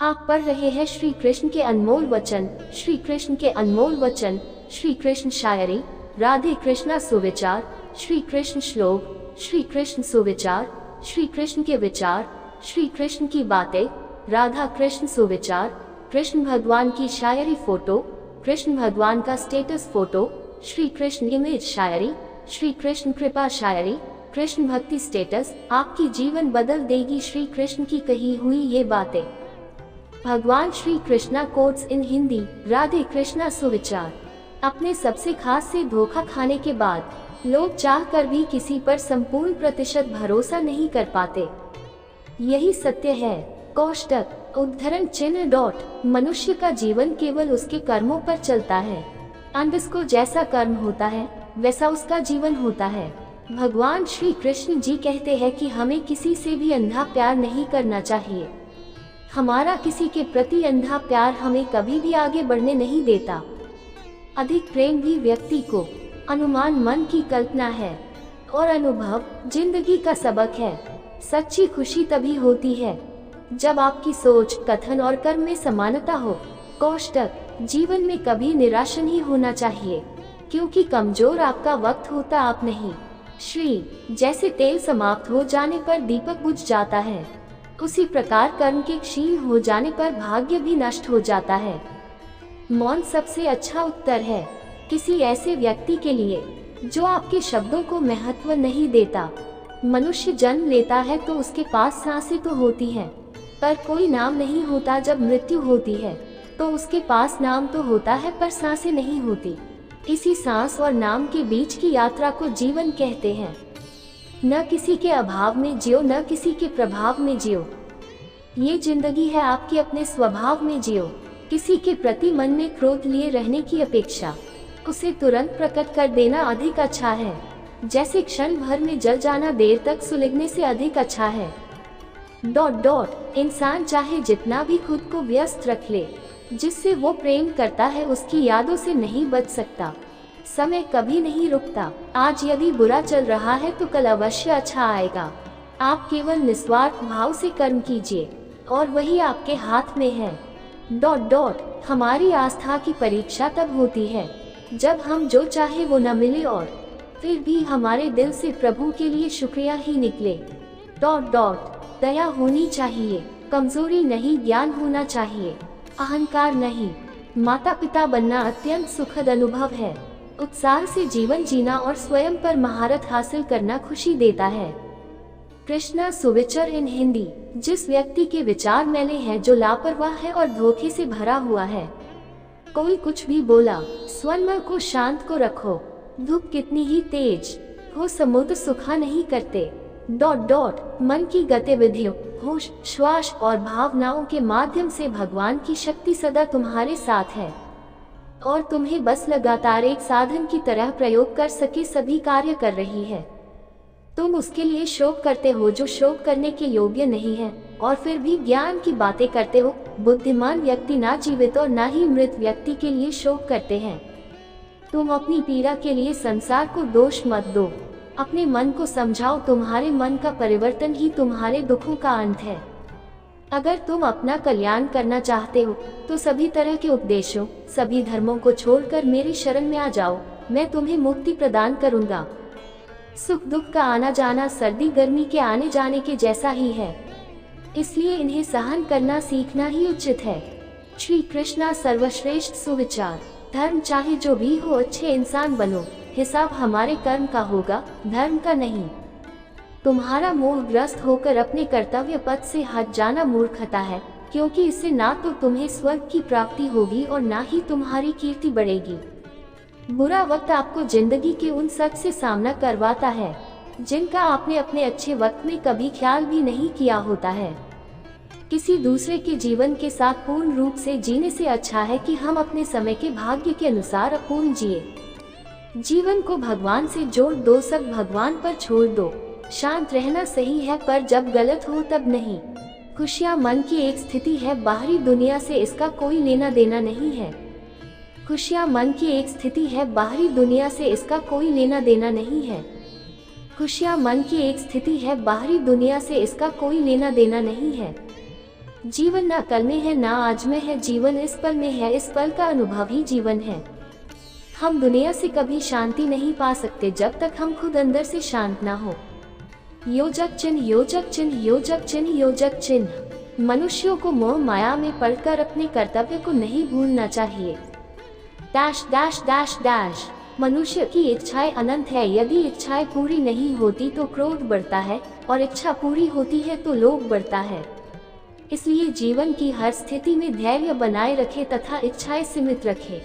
आप पढ़ रहे हैं श्री कृष्ण के अनमोल वचन। श्री कृष्ण के अनमोल वचन। श्री कृष्ण शायरी, राधे कृष्णा सुविचार। श्री कृष्ण श्लोक, श्री कृष्ण सुविचार। श्री कृष्ण के विचार, श्री कृष्ण की बातें, राधा कृष्ण सुविचार। कृष्ण भगवान की शायरी फोटो, कृष्ण भगवान का status photo. Shri Krishna image शायरी, श्री कृष्ण कृपा शायरी। कृष्ण भक्ति स्टेटस, आपकी जीवन बदल देगी श्री कृष्ण की कही हुई ये बातें। भगवान श्री कृष्णा कोट्स इन हिंदी, राधे कृष्णा सुविचार। अपने सबसे खास से धोखा खाने के बाद लोग चाहकर भी किसी पर संपूर्ण प्रतिशत भरोसा नहीं कर पाते। यही सत्य है। कोष्टक उद्धरण चिन्ह डॉट। मनुष्य का जीवन केवल उसके कर्मों पर चलता है। अंडरस्कोर जैसा कर्म होता है वैसा उसका जीवन होता है। भगवान श्री कृष्ण जी कहते हैं कि हमें किसी से भी अंधा प्यार नहीं करना चाहिए। हमारा किसी के प्रति अंधा प्यार हमें कभी भी आगे बढ़ने नहीं देता। अधिक प्रेम भी व्यक्ति को अनुमान मन की कल्पना है और अनुभव जिंदगी का सबक है। सच्ची खुशी तभी होती है जब आपकी सोच, कथन और कर्म में समानता हो। कोष्टक जीवन में कभी निराश नहीं होना चाहिए, क्योंकि कमजोर आपका वक्त होता आप नहीं। श्री जैसे तेल समाप्त हो जाने पर दीपक बुझ जाता है, उसी प्रकार कर्म के क्षीण हो जाने पर भाग्य भी नष्ट हो जाता है। मौन सबसे अच्छा उत्तर है किसी ऐसे व्यक्ति के लिए जो आपके शब्दों को महत्व नहीं देता। मनुष्य जन्म लेता है तो उसके पास सांसें तो होती हैं, पर कोई नाम नहीं होता। जब मृत्यु होती है तो उसके पास नाम तो होता है पर सांसें नहीं होती। इसी सांस और नाम के बीच की यात्रा को जीवन कहते हैं। न किसी के अभाव में जियो, न किसी के प्रभाव में जियो। ये जिंदगी है आपके अपने स्वभाव में जियो। किसी के प्रति मन में क्रोध लिए रहने की अपेक्षा उसे तुरंत प्रकट कर देना अधिक अच्छा है। जैसे क्षण भर में जल जाना देर तक सुलगने से अधिक अच्छा है। डॉट डॉट इंसान चाहे जितना भी खुद को व्यस्त रख ले, जिससे वो प्रेम करता है उसकी यादों से नहीं बच सकता। समय कभी नहीं रुकता। आज यदि बुरा चल रहा है तो कल अवश्य अच्छा आएगा। आप केवल निस्वार्थ भाव से कर्म कीजिए और वही आपके हाथ में है। डॉट डॉट हमारी आस्था की परीक्षा तब होती है जब हम जो चाहे वो न मिले और फिर भी हमारे दिल से प्रभु के लिए शुक्रिया ही निकले। डॉट डॉट दया होनी चाहिए, कमजोरी नहीं, ज्ञान होना चाहिए, अहंकार नहीं। माता पिता बनना अत्यंत सुखद अनुभव है। उत्साह से जीवन जीना और स्वयं पर महारत हासिल करना खुशी देता है। कृष्णा सुविचार इन हिंदी, जिस व्यक्ति के विचार मैले हैं, जो लापरवाह है और धोखे से भरा हुआ है। कोई कुछ भी बोला, स्वयं को शांत को रखो। धूप कितनी ही तेज हो समुद्र सुखा नहीं करते। डॉट डॉट मन की गतिविधियों, होश, श्वास और भावनाओं के माध्यम से भगवान की शक्ति सदा तुम्हारे साथ है और तुम्हें बस लगातार एक साधन की तरह प्रयोग कर सके सभी कार्य कर रही है। तुम उसके लिए शोक करते हो जो शोक करने के योग्य नहीं है और फिर भी ज्ञान की बातें करते हो। बुद्धिमान व्यक्ति ना जीवित और ना ही मृत व्यक्ति के लिए शोक करते हैं। तुम अपनी पीड़ा के लिए संसार को दोष मत दो। अपने मन को समझाओ, तुम्हारे मन का परिवर्तन ही तुम्हारे दुखों का अंत है। अगर तुम अपना कल्याण करना चाहते हो तो सभी तरह के उपदेशों, सभी धर्मों को छोड़कर मेरी शरण में आ जाओ। मैं तुम्हें मुक्ति प्रदान करूंगा। सुख दुख का आना जाना सर्दी गर्मी के आने जाने के जैसा ही है, इसलिए इन्हें सहन करना सीखना ही उचित है। श्री कृष्णा सर्वश्रेष्ठ सुविचार। धर्म चाहे जो भी हो, अच्छे इंसान बनो। हिसाब हमारे कर्म का होगा, धर्म का नहीं। तुम्हारा मोहग्रस्त होकर अपने कर्तव्य पथ से हट जाना मूर्खता है, क्योंकि इससे ना तो तुम्हें स्वर्ग की प्राप्ति होगी और ना ही तुम्हारी कीर्ति बढ़ेगी। बुरा वक्त आपको जिंदगी के उन सच से सामना करवाता है जिनका आपने अपने अच्छे वक्त में कभी ख्याल भी नहीं किया होता है। किसी दूसरे के जीवन के साथ पूर्ण रूप से जीने से अच्छा है कि हम अपने समय के भाग्य के अनुसार अपूर्ण जिए। जीवन को भगवान से जोड़ दो, सब भगवान पर छोड़ दो। शांत रहना सही है, पर जब गलत हो तब नहीं। खुशियाँ मन की एक स्थिति है, बाहरी दुनिया से इसका कोई लेना देना नहीं है। खुशियाँ मन की एक स्थिति है, बाहरी दुनिया से इसका कोई लेना देना नहीं है। खुशियाँ मन की एक स्थिति है, बाहरी दुनिया से इसका कोई लेना देना नहीं है। जीवन ना कल में है ना आज में है, जीवन इस पल में है, इस पल का अनुभव ही जीवन है। हम दुनिया से कभी शांति नहीं पा सकते जब तक हम खुद अंदर से शांत ना हो। योजक चिन्ह, योजक चिन्ह, योजक चिन्ह, योजक चिन्ह। मनुष्यों को मोह माया में पड़कर अपने कर्तव्य को नहीं भूलना चाहिए। Dash dash dash dash. मनुष्य की इच्छाएं अनंत है, यदि इच्छाएं पूरी नहीं होती तो क्रोध बढ़ता है, और इच्छा पूरी होती है तो लोभ बढ़ता है। इसलिए जीवन की हर स्थिति में धैर्य बनाए रखें तथा इच्छाएं सीमित रखें।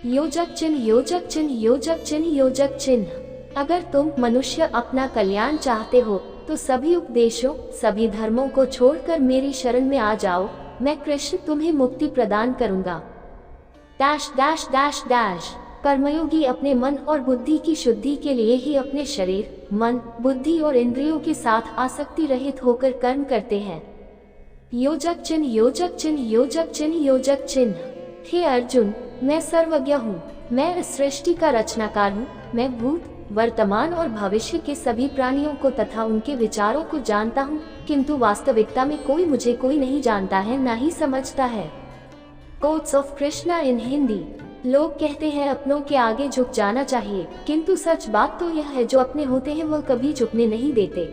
योजक चिन्ह, योजक चिन्ह, योजक चिन्ह, योजक चिन्ह। अगर तुम मनुष्य अपना कल्याण चाहते हो तो सभी उपदेशों, सभी धर्मों को छोड़कर मेरी शरण में आ जाओ, मैं कृष्ण तुम्हें मुक्ति प्रदान करूंगा। Dash dash dash dash. कर्मयोगी अपने मन और बुद्धि की शुद्धि के लिए ही अपने शरीर, मन, बुद्धि और इंद्रियों के साथ आसक्ति रहित होकर कर्म करते हैं। योजक चिन्ह, योजक चिन्ह, योजक चिन्ह, योजक चिन्ह। हे अर्जुन, मैं सर्वज्ञ हूँ, मैं इस सृष्टि का रचनाकार हूँ, मैं भूत, वर्तमान और भविष्य के सभी प्राणियों को तथा उनके विचारों को जानता हूँ, किंतु वास्तविकता में कोई नहीं जानता है, ना ही समझता है। कोट्स ऑफ कृष्णा इन हिंदी। लोग कहते हैं अपनों के आगे झुक जाना चाहिए, किंतु सच बात तो यह है जो अपने होते हैं वह कभी झुकने नहीं देते।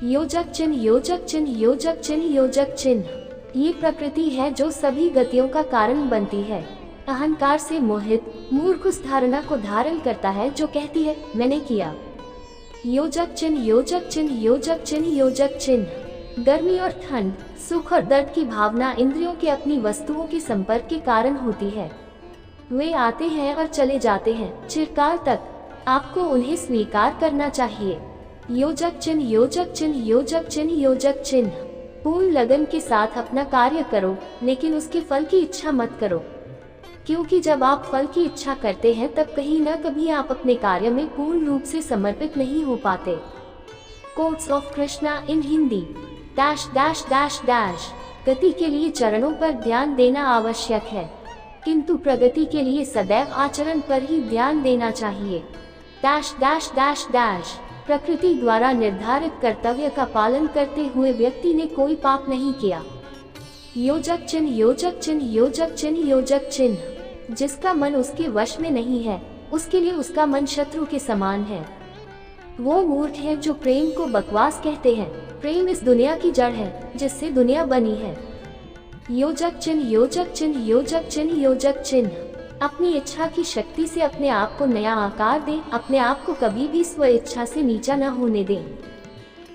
योजक चिन्ह, योजक चिन्ह, योजक चिन्ह, योजक चिन्ह। ये प्रकृति है जो सभी गतियों का कारण बनती है। अहंकार से मोहित मूर्ख उस धारणा को धारण करता है जो कहती है मैंने किया। योजक चिन्ह, योजक चिन्ह, योजक चिन्ह, योजक चिन्ह। गर्मी और ठंड, सुख और दर्द की भावना इंद्रियों के अपनी वस्तुओं के संपर्क के कारण होती है। वे आते हैं और चले जाते हैं चिरकाल तक, आपको उन्हें स्वीकार करना चाहिए। योजक चिन्ह, योजक चिन्ह, योजक चिन्ह, योजक चिन्ह। पूर्ण लगन के साथ अपना कार्य करो, लेकिन उसके फल की इच्छा मत करो, क्योंकि जब आप फल की इच्छा करते हैं तब कहीं न कभी आप अपने कार्य में पूर्ण रूप से समर्पित नहीं हो पाते। Quotes of Krishna in Hindi. Dash dash dash dash. गति के लिए चरणों पर ध्यान देना आवश्यक है, किंतु प्रगति के लिए सदैव आचरण पर ही ध्यान देना चाहिए। Dash dash dash dash. प्रकृति द्वारा निर्धारित कर्तव्य का पालन करते हुए व्यक्ति ने कोई पाप नहीं किया। योजक चिन्ह, योजक चिन्ह, योजक चिन्ह, योजक चिन्ह। जिसका मन उसके वश में नहीं है, उसके लिए उसका मन शत्रु के समान है। वो मूर्ख है जो प्रेम को बकवास कहते हैं। प्रेम इस दुनिया की जड़ है जिससे दुनिया बनी है। योजक चिन्ह, योजक चिन्ह, योजक चिन्ह, योजक चिन्ह। अपनी इच्छा की शक्ति से अपने आप को नया आकार दें, अपने आप को कभी भी स्व इच्छा से नीचा न होने दें।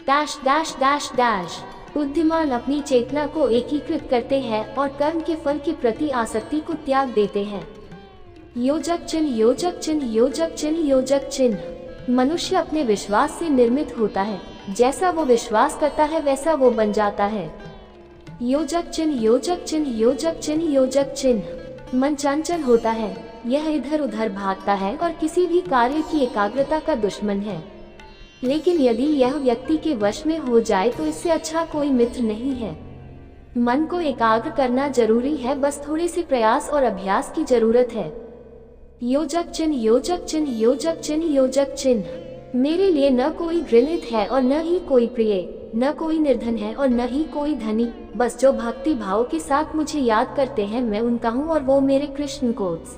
Dash dash dash dash. बुद्धिमान अपनी चेतना को एकीकृत करते हैं और कर्म के फल के प्रति आसक्ति को त्याग देते हैं। योजक चिन्ह, योजक चिन्ह, योजक चिन्ह, योजक चिन्ह। मनुष्य अपने विश्वास से निर्मित होता है, जैसा वो विश्वास करता है वैसा वो बन जाता है। योजक चिन्ह, योजक चिन्ह, योजक चिन्ह, योजक चिन्ह। मन चंचल होता है, यह इधर उधर भागता है और किसी भी कार्य की एकाग्रता का दुश्मन है। लेकिन यदि यह व्यक्ति के वश में हो जाए तो इससे अच्छा कोई मित्र नहीं है। मन को एकाग्र करना जरूरी है, बस थोड़े से प्रयास और अभ्यास की जरूरत है। योजक चिन्ह, योजक चिन्ह, योजक चिन्ह, योजक चिन्ह। मेरे लिए न कोई घृणित है और न ही कोई प्रिय, न कोई निर्धन है और न ही कोई धनी, बस जो भक्ति भाव के साथ मुझे याद करते हैं मैं उनका हूँ और वो मेरे कृष्ण कोट्स।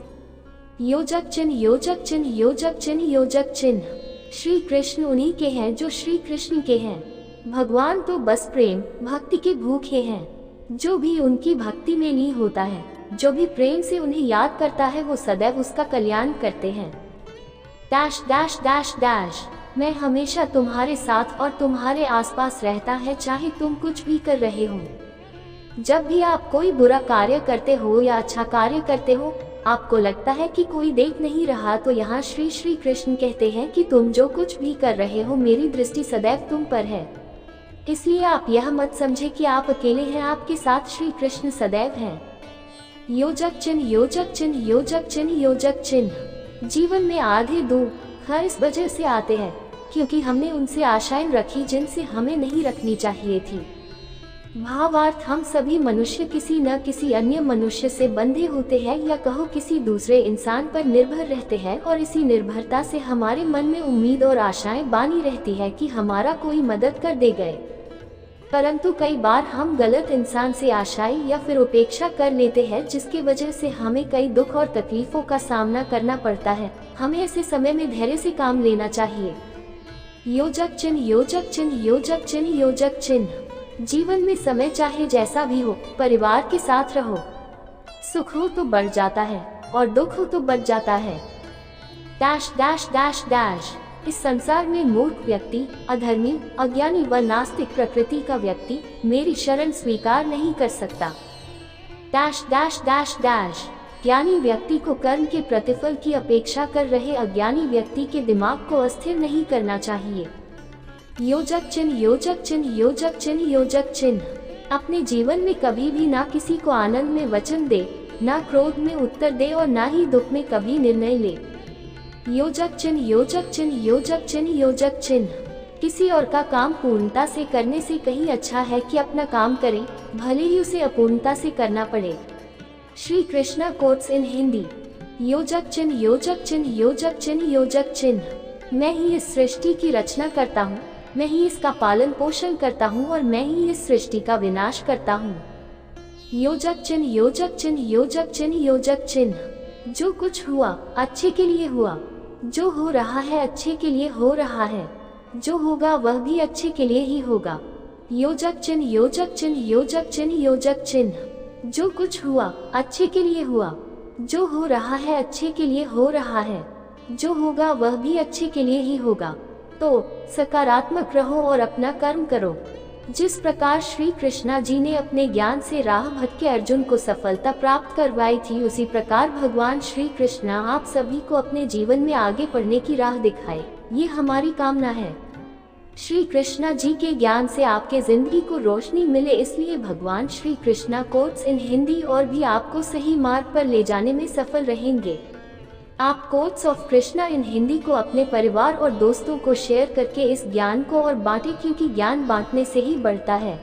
योजक चिन्ह, योजक चिन्ह, योजक चिन्ह, योजक चिन्ह। श्री कृष्ण उन्हीं के हैं जो श्री कृष्ण के हैं। भगवान तो बस प्रेम भक्ति के भूखे हैं। जो भी उनकी भक्ति में लीन होता है, जो भी प्रेम से उन्हें याद करता है, वो सदैव उसका कल्याण करते हैं। Dash dash dash dash. मैं हमेशा तुम्हारे साथ और तुम्हारे आसपास रहता है, चाहे तुम कुछ भी कर रहे हो। जब भी आप कोई बुरा कार्य करते हो या अच्छा कार्य करते हो, आपको लगता है कि कोई देख नहीं रहा, तो यहाँ श्री श्री कृष्ण कहते हैं कि तुम जो कुछ भी कर रहे हो मेरी दृष्टि सदैव तुम पर है। इसलिए आप यह मत समझे कि आप अकेले हैं, आपके साथ श्री कृष्ण सदैव हैं। योजक चिन्ह, योजक चिन्ह, योजक चिन्ह, योजक चिन्ह। जीवन में आधे दुख हर इस वजह से आते हैं क्योंकि हमने उनसे आशाएं रखी जिनसे हमें नहीं रखनी चाहिए थी। भावार्थ, हम सभी मनुष्य किसी न किसी अन्य मनुष्य से बंधे होते हैं या कहो किसी दूसरे इंसान पर निर्भर रहते हैं, और इसी निर्भरता से हमारे मन में उम्मीद और आशाएं बानी रहती है कि हमारा कोई मदद कर दे गए। परंतु कई बार हम गलत इंसान से आशाएं या फिर उपेक्षा कर लेते हैं, जिसकी वजह से हमें कई दुख और तकलीफों का सामना करना पड़ता है। हमें ऐसे समय में धैर्य से काम लेना चाहिए। योजक चिन्ह, योजक चिन्ह, योजक चिन्ह, योजक चिन्ह। जीवन में समय चाहे जैसा भी हो, परिवार के साथ रहो। सुख हो तो बढ़ जाता है और दुख हो तो बढ़ जाता है। Dash dash dash dash. इस संसार में मूर्ख व्यक्ति, अधर्मी, अज्ञानी व नास्तिक प्रकृति का व्यक्ति मेरी शरण स्वीकार नहीं कर सकता। Dash dash dash dash. ज्ञानी व्यक्ति को कर्म के प्रतिफल की अपेक्षा कर रहे अज्ञानी व्यक्ति के दिमाग को अस्थिर नहीं करना चाहिए। योजक चिन्ह, योजक चिन्ह, योजक चिन्ह, योजक चिन्ह। अपने जीवन में कभी भी ना किसी को आनंद में वचन दे, ना क्रोध में उत्तर दे और ना ही दुख में कभी निर्णय ले। योजक चिन्ह, योजक चिन्ह, योजक चिन्ह, योजक चिन्ह। किसी और का काम पूर्णता से करने से कहीं अच्छा है कि अपना काम करें, भले ही उसे अपूर्णता से करना पड़े। Shri Krishna quotes in Hindi. योजक चिन्ह, योजक चिन्ह, योजक चिन्ह, योजक चिन्ह। मैं ही इस सृष्टि की रचना करता हूँ, मैं ही इसका पालन पोषण करता हूँ और मैं ही इस सृष्टि का विनाश करता हूँ। योजक चिन्ह, योजक चिन्ह, योजक चिन्ह, योजक चिन्ह। जो कुछ हुआ अच्छे के लिए हुआ, जो हो रहा है अच्छे के लिए हो रहा है, जो होगा वह भी अच्छे के लिए ही होगा। योजक चिन्ह, योजक चिन्ह, योजक चिन्ह, योजक चिन्ह। जो कुछ हुआ अच्छे के लिए हुआ, जो हो रहा है अच्छे के लिए हो रहा है, जो होगा वह भी अच्छे के लिए ही होगा। तो सकारात्मक रहो और अपना कर्म करो। जिस प्रकार श्री कृष्णा जी ने अपने ज्ञान से राह भटके अर्जुन को सफलता प्राप्त करवाई थी, उसी प्रकार भगवान श्री कृष्णा आप सभी को अपने जीवन में आगे बढ़ने की राह दिखाए, ये हमारी कामना है। श्री कृष्णा जी के ज्ञान से आपके जिंदगी को रोशनी मिले, इसलिए भगवान श्री कृष्णा कोट्स इन हिंदी और भी आपको सही मार्ग पर ले जाने में सफल रहेंगे। आप कोट्स ऑफ कृष्णा इन हिंदी को अपने परिवार और दोस्तों को शेयर करके इस ज्ञान को और बांटे, क्योंकि ज्ञान बांटने से ही बढ़ता है।